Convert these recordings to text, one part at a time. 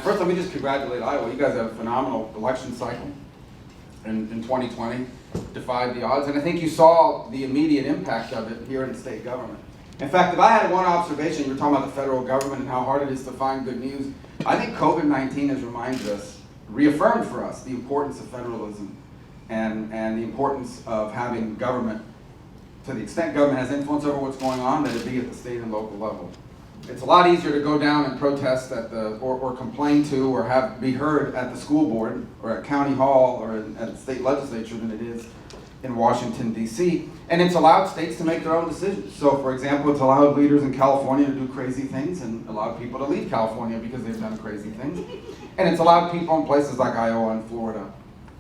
First, let me just congratulate Iowa. You guys had a phenomenal election cycle in 2020, defied the odds, and I think you saw the immediate impact of it here in the state government. In fact, if I had one observation, you were talking about the federal government and how hard it is to find good news. I think COVID-19 has reminded us, reaffirmed for us, the importance of federalism and the importance of having government, to the extent government has influence over what's going on, that it be at the state and local level. It's a lot easier to go down and protest at or complain to or be heard at the school board or at county hall or at the state legislature than it is in Washington, D.C. And it's allowed states to make their own decisions. So, for example, it's allowed leaders in California to do crazy things and allowed people to leave California because they've done crazy things. And it's allowed people in places like Iowa and Florida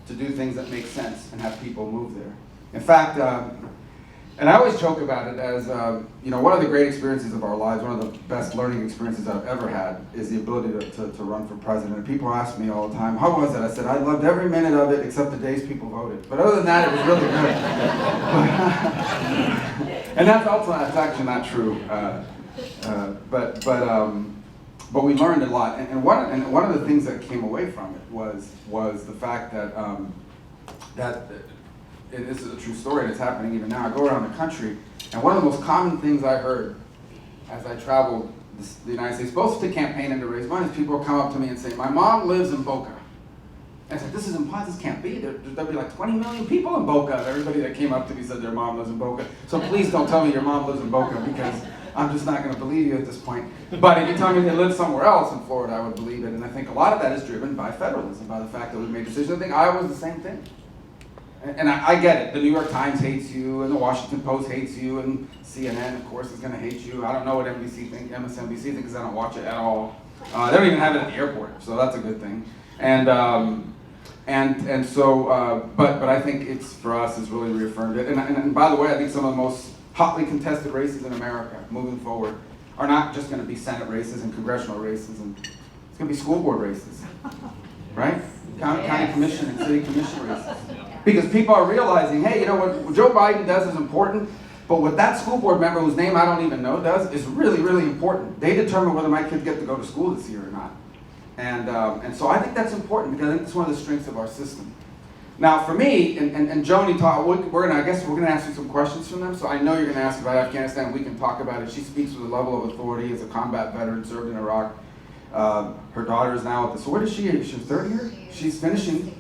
to do things that make sense and have people move there. In fact, and I always joke about it as, one of the great experiences of our lives, one of the best learning experiences I've ever had is the ability to run for president. And people ask me all the time, how was it? I said, I loved every minute of it except the days people voted. But other than that, it was really good. And that's actually not true. But we learned a lot. And one of the things that came away from it was the fact that and this is a true story, and it's happening even now. I go around the country, and one of the most common things I heard as I traveled the United States, both to campaign and to raise money, is people will come up to me and say, my mom lives in Boca. And I said, this is impossible, this can't be. There'll be like 20 million people in Boca. Everybody that came up to me said their mom lives in Boca. So please don't tell me your mom lives in Boca, because I'm just not going to believe you at this point. But if you tell me they live somewhere else in Florida, I would believe it. And I think a lot of that is driven by federalism, by the fact that we've made decisions. I think Iowa's the same thing. And I get it. The New York Times hates you, and the Washington Post hates you, and CNN, of course, is going to hate you. I don't know what MSNBC thinks, because I don't watch it at all. They don't even have it at the airport, so that's a good thing. But I think it's, for us, it's really reaffirmed it. And by the way, I think some of the most hotly contested races in America moving forward are not just going to be Senate races and congressional races, and it's going to be school board races, right? County commission and city commission races. Because people are realizing, hey, what Joe Biden does is important, but what that school board member, whose name I don't even know, does is really, really important. They determine whether my kids get to go to school this year or not. And so I think that's important, because I think it's one of the strengths of our system. Now, for me, and Joni, I guess we're going to ask you some questions from them, so I know you're going to ask about Afghanistan. We can talk about it. She speaks with a level of authority as a combat veteran, served in Iraq. Her daughter is now so what is she? She's third year? She's finishing.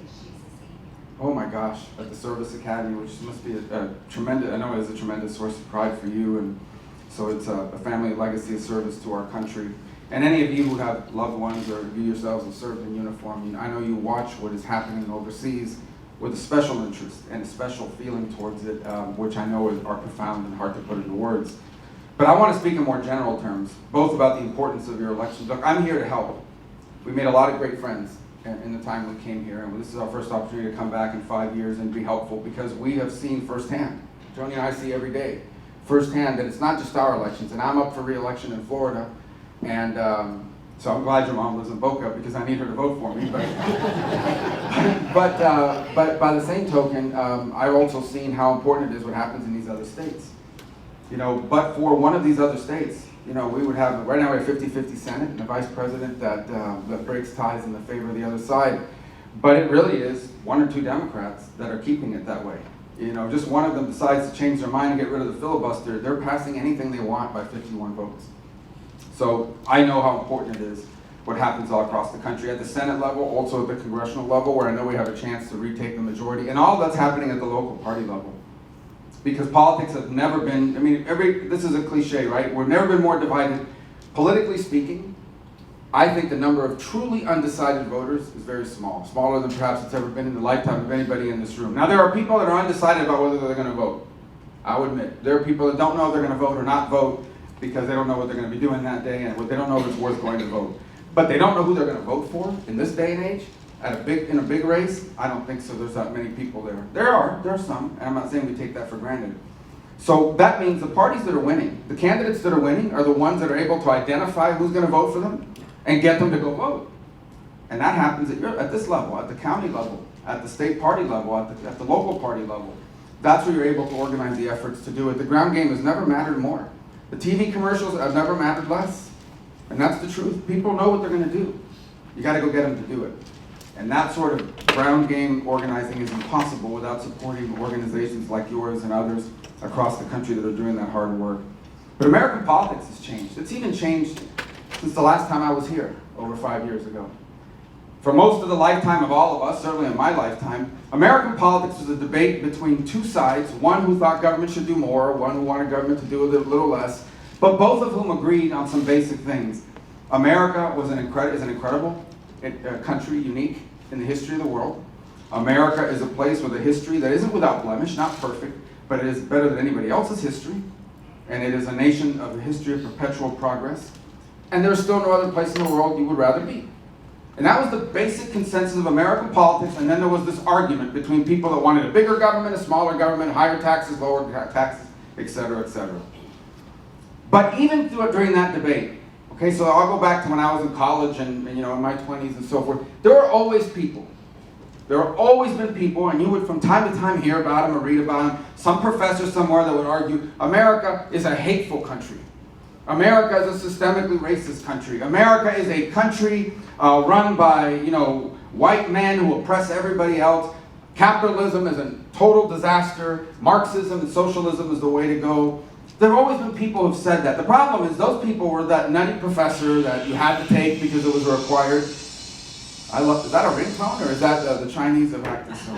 Oh my gosh, at the Service Academy, which must be a tremendous, I know it is a tremendous source of pride for you, and so it's a family legacy of service to our country. And any of you who have loved ones or you yourselves have served in uniform, I know you watch what is happening overseas with a special interest and a special feeling towards it, which I know are profound and hard to put into words. But I want to speak in more general terms, both about the importance of your elections. Look, I'm here to help. We made a lot of great friends in the time we came here, and this is our first opportunity to come back in 5 years and be helpful, because we have seen firsthand, Joni and I see every day, firsthand, that it's not just our elections. And I'm up for re-election in Florida, and so I'm glad your mom lives in Boca, because I need her to vote for me. But by the same token, I've also seen how important it is what happens in these other states. But for one of these other states, we would have, right now we have 50-50 Senate and a vice president that breaks ties in the favor of the other side. But it really is one or two Democrats that are keeping it that way. Just one of them decides to change their mind and get rid of the filibuster, they're passing anything they want by 51 votes. So I know how important it is what happens all across the country at the Senate level, also at the congressional level, where I know we have a chance to retake the majority, and all that's happening at the local party level. Because politics have never been, this is a cliche, right? We've never been more divided. Politically speaking, I think the number of truly undecided voters is very small, smaller than perhaps it's ever been in the lifetime of anybody in this room. Now, there are people that are undecided about whether they're going to vote. I would admit. There are people that don't know if they're going to vote or not vote because they don't know what they're going to be doing that day, and they don't know if it's worth going to vote. But they don't know who they're going to vote for in this day and age. In a big race, I don't think so. There's that many people there. There are some, and I'm not saying we take that for granted. So that means the parties that are winning, the candidates that are winning, are the ones that are able to identify who's going to vote for them and get them to go vote. And that happens at this level, at the county level, at the state party level, at the local party level. That's where you're able to organize the efforts to do it. The ground game has never mattered more. The TV commercials have never mattered less. And that's the truth. People know what they're going to do. you got to go get them to do it. And that sort of ground game organizing is impossible without supporting organizations like yours and others across the country that are doing that hard work. But American politics has changed. It's even changed since the last time I was here, over 5 years ago. For most of the lifetime of all of us, certainly in my lifetime, American politics was a debate between two sides, one who thought government should do more, one who wanted government to do a little less, but both of whom agreed on some basic things. America is an incredible country, unique in the history of the world. America is a place with a history that isn't without blemish, not perfect, but it is better than anybody else's history. And it is a nation of a history of perpetual progress. And there's still no other place in the world you would rather be. And that was the basic consensus of American politics, and then there was this argument between people that wanted a bigger government, a smaller government, higher taxes, lower taxes, et cetera, et cetera. But even during that debate, okay, so I'll go back to when I was in college and in my 20s and so forth, there were always people. There have always been people, and you would from time to time hear about them or read about them, some professor somewhere that would argue, America is a hateful country. America is a systemically racist country. America is a country run by, white men who oppress everybody else. Capitalism is a total disaster. Marxism and socialism is the way to go. There have always been people who have said that. The problem is those people were that nutty professor that you had to take because it was required. Is that a ringtone, or is that the Chinese have hacked this song?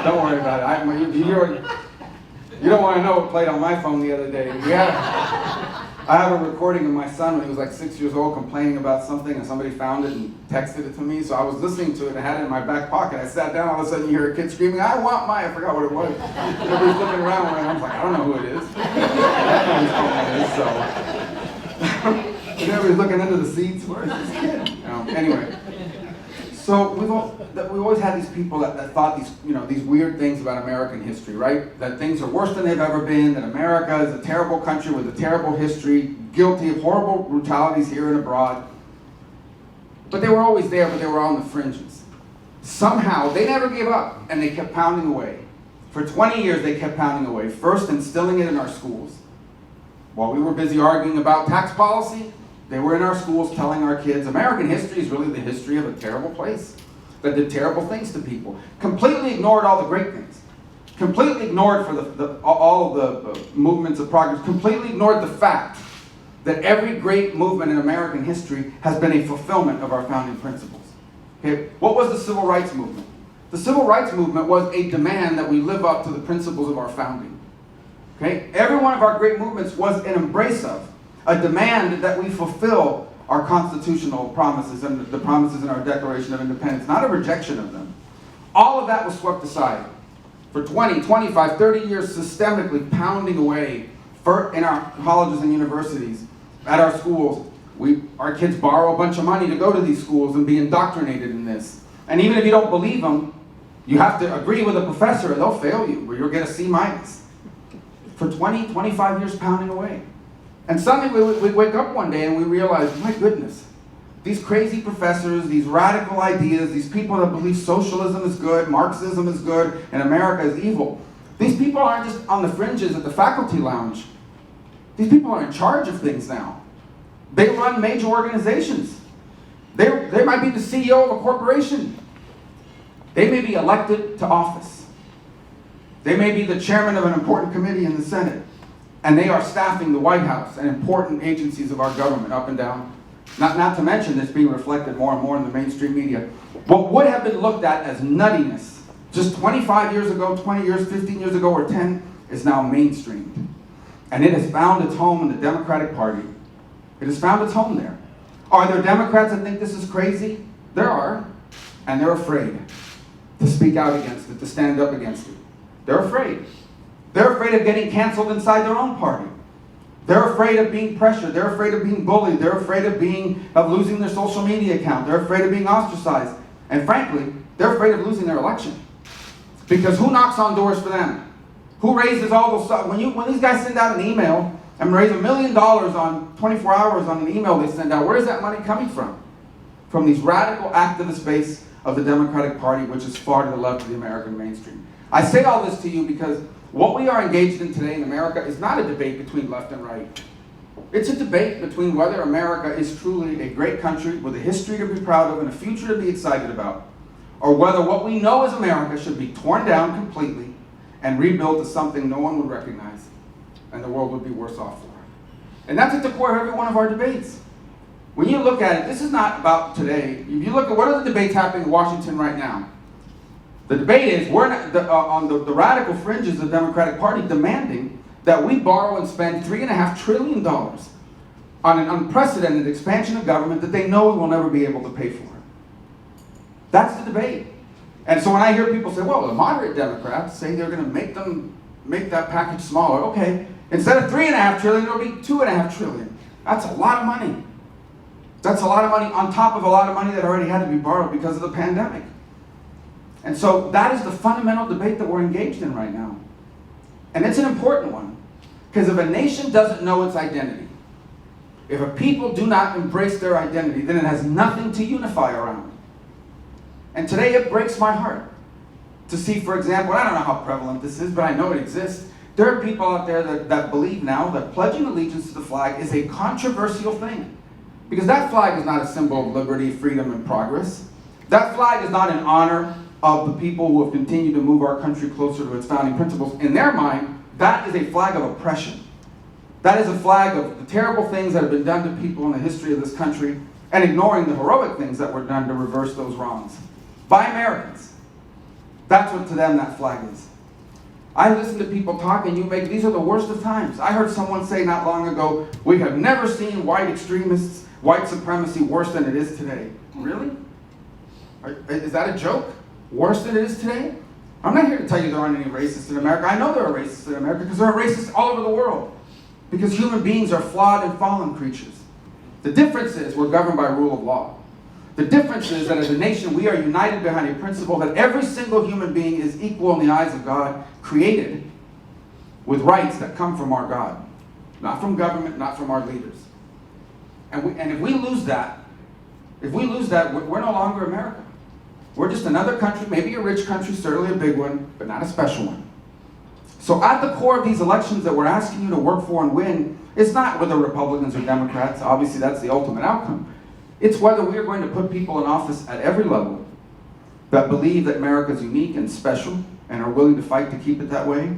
Don't worry about it. You don't want to know what played on my phone the other day. I have a recording of my son when he was like 6 years old complaining about something, and somebody found it and texted it to me. So I was listening to it and I had it in my back pocket. I sat down, all of a sudden you hear a kid screaming, I want my, I forgot what it was. Everybody's looking around and I was like, I don't know who it is. Everybody's looking under the seats. Where is this kid? Anyway. So we've always had these people that thought these weird things about American history, right? That things are worse than they've ever been, that America is a terrible country with a terrible history, guilty of horrible brutalities here and abroad. But they were always there, but they were on the fringes. Somehow, they never gave up, and they kept pounding away. For 20 years, they kept pounding away, first instilling it in our schools. While we were busy arguing about tax policy, they were in our schools telling our kids, American history is really the history of a terrible place that did terrible things to people. Completely ignored all the great things. Completely ignored for all of the movements of progress. Completely ignored the fact that every great movement in American history has been a fulfillment of our founding principles. Okay? What was the Civil Rights Movement? The Civil Rights Movement was a demand that we live up to the principles of our founding. Okay? Every one of our great movements was an embrace of, a demand that we fulfill our constitutional promises and the promises in our Declaration of Independence, not a rejection of them. All of that was swept aside. For 20, 25, 30 years, systemically pounding away in our colleges and universities, at our schools. Our kids borrow a bunch of money to go to these schools and be indoctrinated in this. And even if you don't believe them, you have to agree with a professor or they'll fail you, or you'll get a C-. For 20, 25 years pounding away. And suddenly we wake up one day and we realize, my goodness, these crazy professors, these radical ideas, these people that believe socialism is good, Marxism is good, and America is evil. These people aren't just on the fringes at the faculty lounge. These people are in charge of things now. They run major organizations. They might be the CEO of a corporation. They may be elected to office. They may be the chairman of an important committee in the Senate. And they are staffing the White House and important agencies of our government up and down. Not to mention this being reflected more and more in the mainstream media. What would have been looked at as nuttiness just 25 years ago, 20 years, 15 years ago, or 10 is now mainstreamed. And it has found its home in the Democratic Party. It has found its home there. Are there Democrats that think this is crazy? There are. And they're afraid to speak out against it, to stand up against it. They're afraid. They're afraid of getting canceled inside their own party. They're afraid of being pressured. They're afraid of being bullied. They're afraid of losing their social media account. They're afraid of being ostracized. And frankly, they're afraid of losing their election. Because who knocks on doors for them? Who raises all those stuff? When these guys send out an email and raise $1 million on 24 hours on an email they send out, where is that money coming from? From these radical activist base of the Democratic Party, which is far to the left of the American mainstream. I say all this to you because what we are engaged in today in America is not a debate between left and right. It's a debate between whether America is truly a great country with a history to be proud of and a future to be excited about, or whether what we know as America should be torn down completely and rebuilt as something no one would recognize, and the world would be worse off for it. And that's at the core of every one of our debates. When you look at it, this is not about today. If you look at what are the debates happening in Washington right now, the debate is we're not, on the radical fringes of the Democratic Party demanding that we borrow and spend $3.5 trillion on an unprecedented expansion of government that they know we will never be able to pay for. That's the debate. And so when I hear people say, well, the moderate Democrats say they're going to make that package smaller. Okay, instead of $3.5 trillion, it'll be $2.5 trillion. That's a lot of money. That's a lot of money on top of a lot of money that already had to be borrowed because of the pandemic. And so that is the fundamental debate that we're engaged in right now. And it's an important one, because if a nation doesn't know its identity, if a people do not embrace their identity, then it has nothing to unify around. And today it breaks my heart to see, for example, I don't know how prevalent this is, but I know it exists. There are people out there that believe now that pledging allegiance to the flag is a controversial thing. Because that flag is not a symbol of liberty, freedom, and progress. That flag is not in honor of the people who have continued to move our country closer to its founding principles. In their mind, that is a flag of oppression. That is a flag of the terrible things that have been done to people in the history of this country, and ignoring the heroic things that were done to reverse those wrongs by Americans. That's what to them that flag is. I listen to people talk, and these are the worst of times. I heard someone say not long ago, we have never seen white extremists, white supremacy worse than it is today. Really? Is that a joke? Worse than it is today? I'm not here to tell you there aren't any racists in America. I know there are racists in America because there are racists all over the world. Because human beings are flawed and fallen creatures. The difference is we're governed by rule of law. The difference is that as a nation, we are united behind a principle that every single human being is equal in the eyes of God, created with rights that come from our God. Not from government, not from our leaders. And if we lose that, we're no longer America. We're just another country, maybe a rich country, certainly a big one, but not a special one. So at the core of these elections that we're asking you to work for and win, it's not whether Republicans or Democrats. Obviously, that's the ultimate outcome. It's whether we are going to put people in office at every level that believe that America is unique and special and are willing to fight to keep it that way,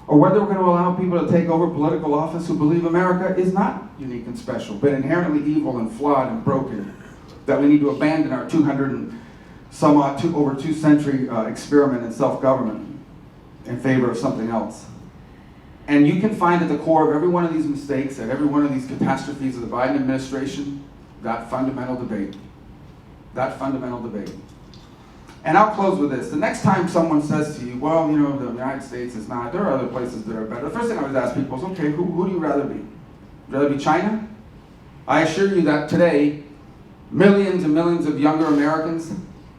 or whether we're going to allow people to take over political office who believe America is not unique and special, but inherently evil and flawed and broken, that we need to abandon our 200 and somewhat over 2-century experiment in self-government in favor of something else. And you can find at the core of every one of these mistakes, at every one of these catastrophes of the Biden administration, that fundamental debate. That fundamental debate. And I'll close with this. The next time someone says to you, well, you know, the United States is not, there are other places that are better. The first thing I always ask people is, okay, who do you rather be? Would you rather be China? I assure you that today, millions and millions of younger Americans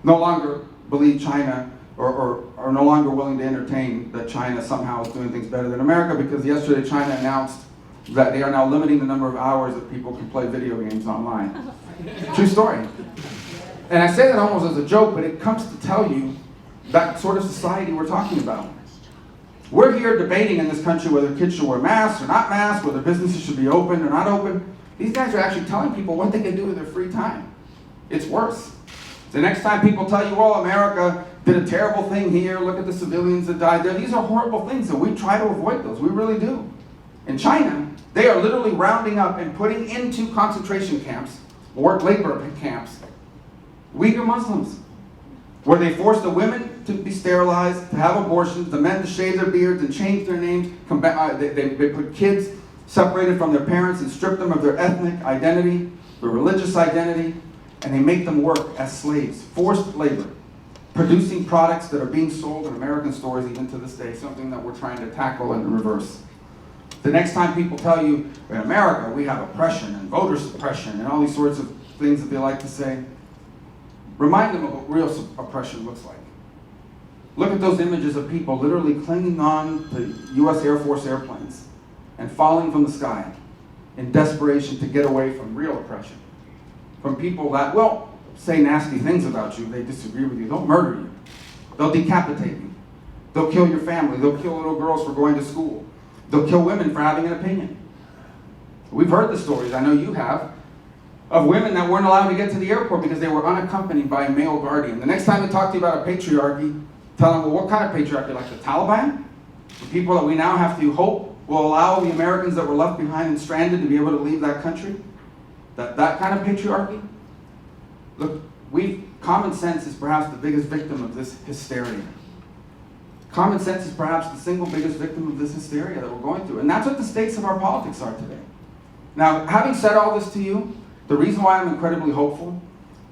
no longer believe China or are no longer willing to entertain that China somehow is doing things better than America, because yesterday China announced that they are now limiting the number of hours that people can play video games online. True story. And I say that almost as a joke, but it comes to tell you that sort of society we're talking about. We're here debating in this country whether kids should wear masks or not masks, whether businesses should be open or not open. These guys are actually telling people what they can do with their free time. It's worse. The next time people tell you, well, America did a terrible thing here, look at the civilians that died there. These are horrible things, and we try to avoid those. We really do. In China, they are literally rounding up and putting into concentration camps, or labor camps, Uyghur Muslims, where they force the women to be sterilized, to have abortions, the men to shave their beards and change their names. They put kids separated from their parents and strip them of their ethnic identity, their religious identity, and they make them work as slaves, forced labor, producing products that are being sold in American stores even to this day, something that we're trying to tackle and reverse. The next time people tell you, in America, we have oppression and voter suppression and all these sorts of things that they like to say, remind them of what real oppression looks like. Look at those images of people literally clinging on to U.S. Air Force airplanes and falling from the sky in desperation to get away from real oppression. From people that, well, say nasty things about you, they disagree with you, they'll murder you. They'll decapitate you. They'll kill your family. They'll kill little girls for going to school. They'll kill women for having an opinion. We've heard the stories, I know you have, of women that weren't allowed to get to the airport because they were unaccompanied by a male guardian. The next time they talk to you about a patriarchy, tell them, well, what kind of patriarchy? Like the Taliban? The people that we now have to hope will allow the Americans that were left behind and stranded to be able to leave that country? That kind of patriarchy? Look, common sense is perhaps the biggest victim of this hysteria. Common sense is perhaps the single biggest victim of this hysteria that we're going through. And that's what the stakes of our politics are today. Now, having said all this to you, the reason why I'm incredibly hopeful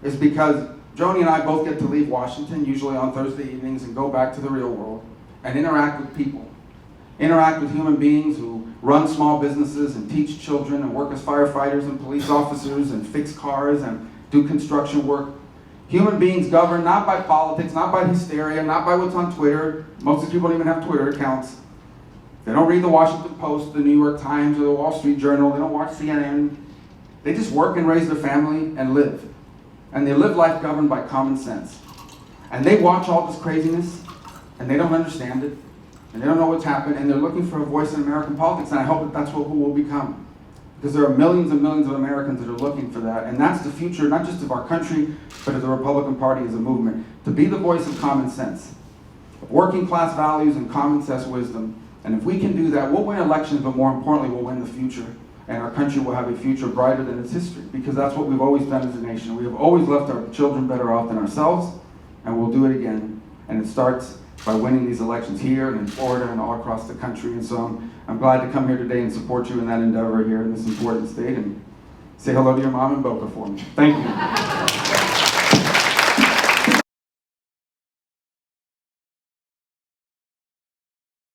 is because Joni and I both get to leave Washington, usually on Thursday evenings, and go back to the real world and interact with people. Interact with human beings who run small businesses and teach children and work as firefighters and police officers and fix cars and do construction work. Human beings governed not by politics, not by hysteria, not by what's on Twitter. Most of the people don't even have Twitter accounts. They don't read the Washington Post, the New York Times, or the Wall Street Journal. They don't watch CNN. They just work and raise their family and live. And they live life governed by common sense. And they watch all this craziness, and they don't understand it, and they don't know what's happened, and they're looking for a voice in American politics, and I hope that that's what we will become. Because there are millions and millions of Americans that are looking for that, and that's the future, not just of our country, but of the Republican Party as a movement. To be the voice of common sense, of working class values and common sense wisdom. And if we can do that, we'll win elections, but more importantly, we'll win the future. And our country will have a future brighter than its history, because that's what we've always done as a nation. We have always left our children better off than ourselves, and we'll do it again. And it starts by winning these elections here and in Florida and all across the country. And so I'm glad to come here today and support you in that endeavor here in this important state, and say hello to your mom in Boca for me. Thank you.